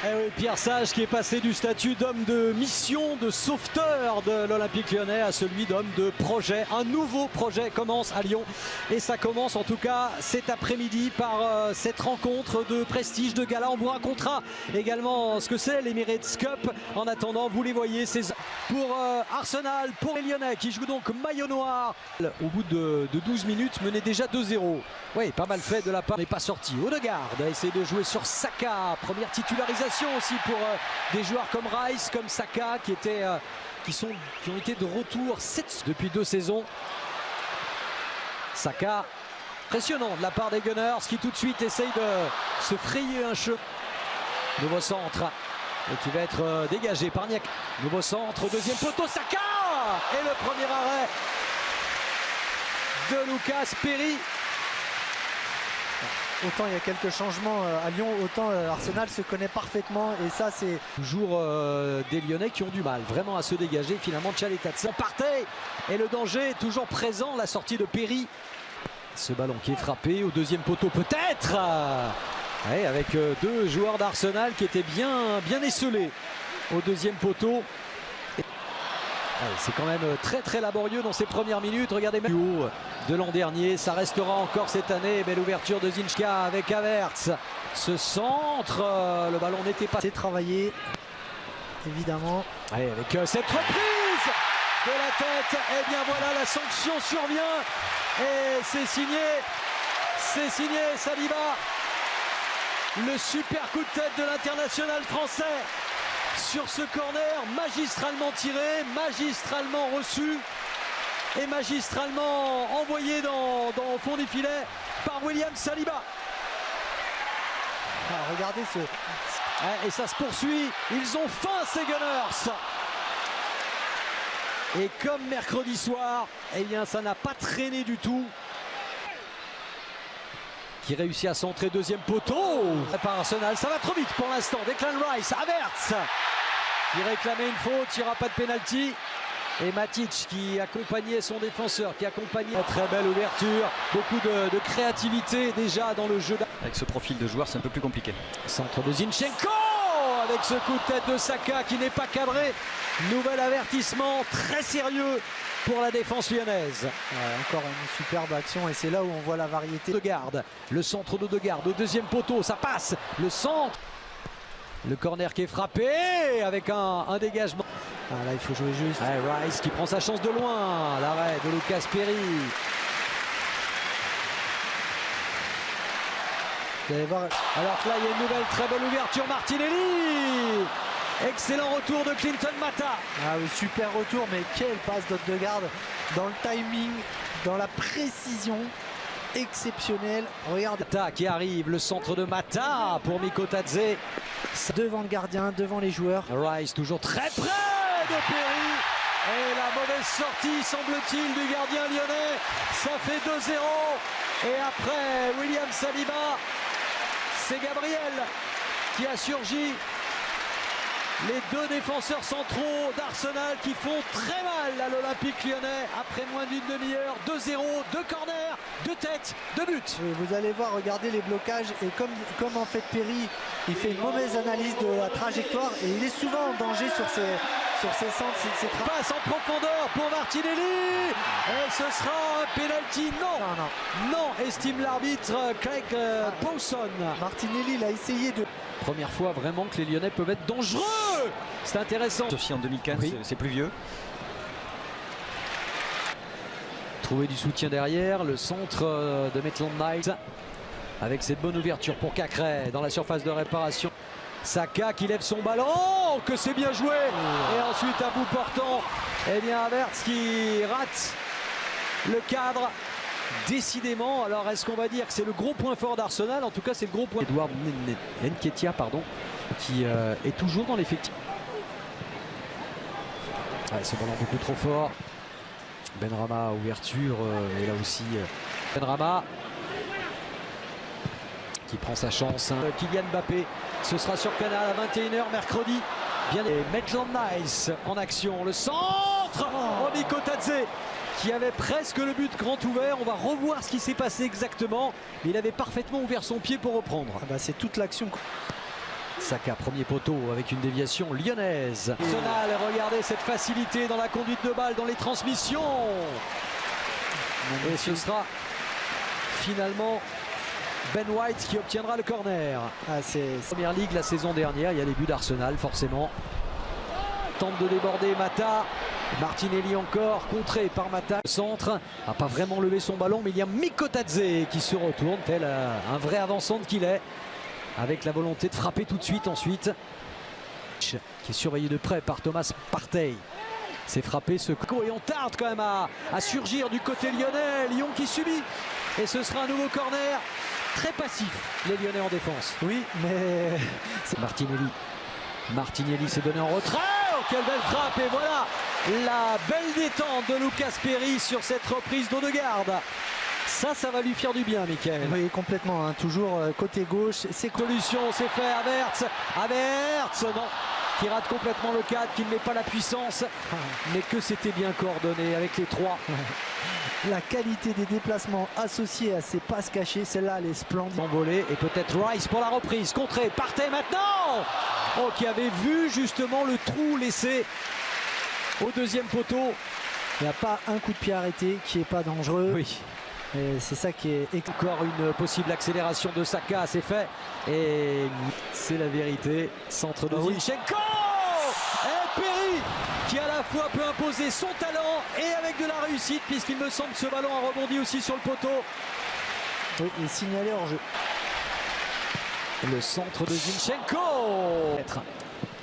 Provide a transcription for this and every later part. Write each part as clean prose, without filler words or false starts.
Eh oui, Pierre Sage qui est passé du statut d'homme de mission, de sauveteur de l'Olympique Lyonnais à celui d'homme de projet. Un nouveau projet commence à Lyon et ça commence en tout cas cet après-midi par cette rencontre de prestige, de gala. On vous racontera également ce que c'est l'Emirates Cup. En attendant, vous les voyez, c'est pour Arsenal, pour les Lyonnais qui jouent donc maillot noir. Au bout de 12 minutes, menait déjà 2-0. Oui, pas mal fait de la part, mais pas sorti. Odegaard a essayé de jouer sur Saka. Première titularisation aussi pour des joueurs comme Rice, comme Saka qui ont été de retour depuis 2 saisons. Saka, impressionnant de la part des Gunners qui tout de suite essayent de se frayer un chemin. Nouveau centre et qui va être dégagé par Niak. Nouveau centre, deuxième poteau, Saka et le premier arrêt de Lucas Perry. Autant il y a quelques changements à Lyon, autant Arsenal se connaît parfaitement et ça c'est... Toujours des Lyonnais qui ont du mal vraiment à se dégager. Finalement Tchaletadze partait et le danger est toujours présent, la sortie de Perry. Ce ballon qui est frappé au deuxième poteau peut-être avec 2 joueurs d'Arsenal qui étaient bien esselés au deuxième poteau. C'est quand même très laborieux dans ces premières minutes. Regardez même haut de l'an dernier, ça restera encore cette année. Belle ouverture de Zinchka avec Havertz. Ce centre, le ballon n'était pas... C'est travaillé, évidemment. Allez, avec cette reprise de la tête, et bien voilà, la sanction survient. Et c'est signé Saliba. Le super coup de tête de l'international français. Sur ce corner, magistralement tiré, magistralement reçu et magistralement envoyé au fond des filets par William Saliba. Ah, regardez ce... Et ça se poursuit, ils ont faim ces Gunners. Et comme mercredi soir, eh bien ça n'a pas traîné du tout. Qui réussit à centrer, deuxième poteau par Arsenal. Ça va trop vite pour l'instant. Declan Rice, Havertz qui réclamait une faute, il n'y aura pas de pénalty. Et Matic qui accompagnait son défenseur, qui accompagnait. Très belle ouverture, beaucoup de créativité déjà dans le jeu. Avec ce profil de joueur, c'est un peu plus compliqué. Centre de Zinchenko avec ce coup de tête de Saka qui n'est pas cadré. Nouvel avertissement très sérieux pour la défense lyonnaise. Ouais, encore une superbe action et c'est là où on voit la variété. Odegaard, le centre d'Odegaard au deuxième poteau, ça passe, le centre. Le corner qui est frappé avec un dégagement. Ah, là il faut jouer juste. Rice qui prend sa chance de loin, l'arrêt de Lucas Perry. Vous allez voir. Alors que là il y a une nouvelle très belle ouverture, Martinelli. Excellent retour de Clinton Mata. Ah oui, super retour, mais quelle passe d'Odegaard dans le timing, dans la précision exceptionnelle. Regarde. Mata qui arrive, le centre de Mata pour Mikotadze. Devant le gardien, devant les joueurs. Rice toujours très près de Perry. Et la mauvaise sortie, semble-t-il, du gardien lyonnais. Ça fait 2-0. Et après William Saliba, c'est Gabriel qui a surgi. Les 2 défenseurs centraux d'Arsenal qui font très mal à l'Olympique Lyonnais après moins d'une demi-heure. 2-0, 2 corners, 2 têtes, 2 buts. Et vous allez voir, regardez les blocages et comme en fait Perry, il fait une mauvaise analyse de la trajectoire et il est souvent en danger sur ses centres. Passe en profondeur pour Martinelli et ce sera un penalty. Non, estime l'arbitre Craig Pawson. Martinelli il a essayé de... Première fois vraiment que les Lyonnais peuvent être dangereux. C'est intéressant. Aussi en 2015, oui. C'est plus vieux. Trouver du soutien derrière, le centre de Maitland-Niles avec cette bonne ouverture pour Cacré dans la surface de réparation. Saka qui lève son ballon, que c'est bien joué. Et ensuite à bout portant, eh bien Havertz qui rate le cadre. Décidément, alors est-ce qu'on va dire que c'est le gros point fort d'Arsenal? En tout cas c'est le gros point. Edouard Nketiah qui est toujours dans l'effectif. Ce ballon beaucoup trop fort. Benrahma, ouverture, et là aussi Benrahma qui prend sa chance. Kylian Mbappé, ce sera sur Canal à 21h mercredi. Bien, et Maitland-Niles en action, le centre, Mikotadze qui avait presque le but grand ouvert. On va revoir ce qui s'est passé exactement. Mais il avait parfaitement ouvert son pied pour reprendre. C'est toute l'action. Saka, premier poteau avec une déviation lyonnaise. Arsenal, regardez cette facilité dans la conduite de balle, dans les transmissions. Et ce sera finalement Ben White qui obtiendra le corner. Première Ligue la saison dernière, il y a les buts d'Arsenal forcément. Tente de déborder Mata. Martinelli encore, contré par Mata. Le centre n'a pas vraiment levé son ballon, mais il y a Mikotadze qui se retourne, tel un vrai avançant qu'il est, avec la volonté de frapper tout de suite ensuite. Qui est surveillé de près par Thomas Partey. C'est frappé ce coup et on tarde quand même à surgir du côté lyonnais. Lyon qui subit. Et ce sera un nouveau corner. Très passif, les Lyonnais en défense. Oui, mais c'est Martinelli. Martinelli s'est donné en retrait. Oh, quelle belle frappe. Et voilà la belle détente de Lucas Perry sur cette reprise d'Odegaard. Ça va lui faire du bien, Mickaël. Oui, complètement. Hein. Toujours côté gauche. C'est solution, c'est fait. Havertz, non. Qui rate complètement le cadre, qui ne met pas la puissance. Mais que c'était bien coordonné avec les trois. La qualité des déplacements associés à ces passes cachées, celle-là, elle est splendide. Envolé et peut-être Rice pour la reprise. Contré, Partey maintenant. Oh, qui avait vu justement le trou laissé au deuxième poteau. Il n'y a pas un coup de pied arrêté qui n'est pas dangereux. Oui. Et c'est ça qui est... Encore une possible accélération de Saka, c'est fait. Et c'est la vérité. Centre de Zinchenko. Et Perry qui à la fois peut imposer son talent et avec de la réussite, puisqu'il me semble que ce ballon a rebondi aussi sur le poteau. Oui, il est signalé hors jeu. Le centre de Zinchenko.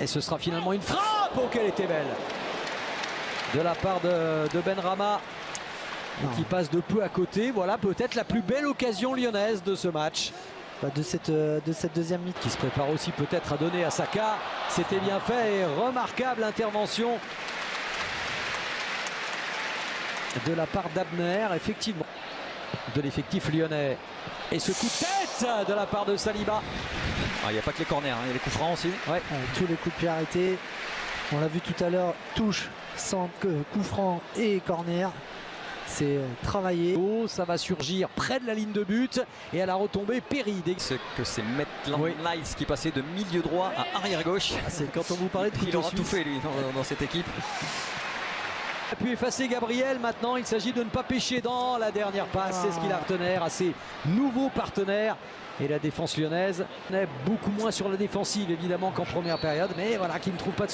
Et ce sera finalement une frappe. Oh, qu'elle était belle. De la part de Benrahma. Qui passe de peu à côté. Voilà peut-être la plus belle occasion lyonnaise de ce match. De cette deuxième mi-temps. Qui se prépare aussi peut-être à donner à Saka. C'était bien fait et remarquable intervention de la part d'Abner, effectivement, de l'effectif lyonnais. Et ce coup de tête de la part de Saliba. Il n'y a pas que les corners, il y a les coups francs aussi. Ouais. Tous les coups de pied arrêtés. On l'a vu tout à l'heure, touche, centre, coup franc et corner. C'est travaillé. Oh, ça va surgir près de la ligne de but et à la retombée Perry. Ce que c'est Maitland Niles qui passait de milieu droit à arrière gauche. C'est quand on vous parlait de il aura tout fait lui dans cette équipe. Il a pu effacer Gabriel. Maintenant il s'agit de ne pas pêcher dans la dernière passe. C'est ce qu'il a retenu à ses nouveaux partenaires. Et la défense lyonnaise est beaucoup moins sur la défensive évidemment qu'en première période. Mais voilà, qui ne trouve pas de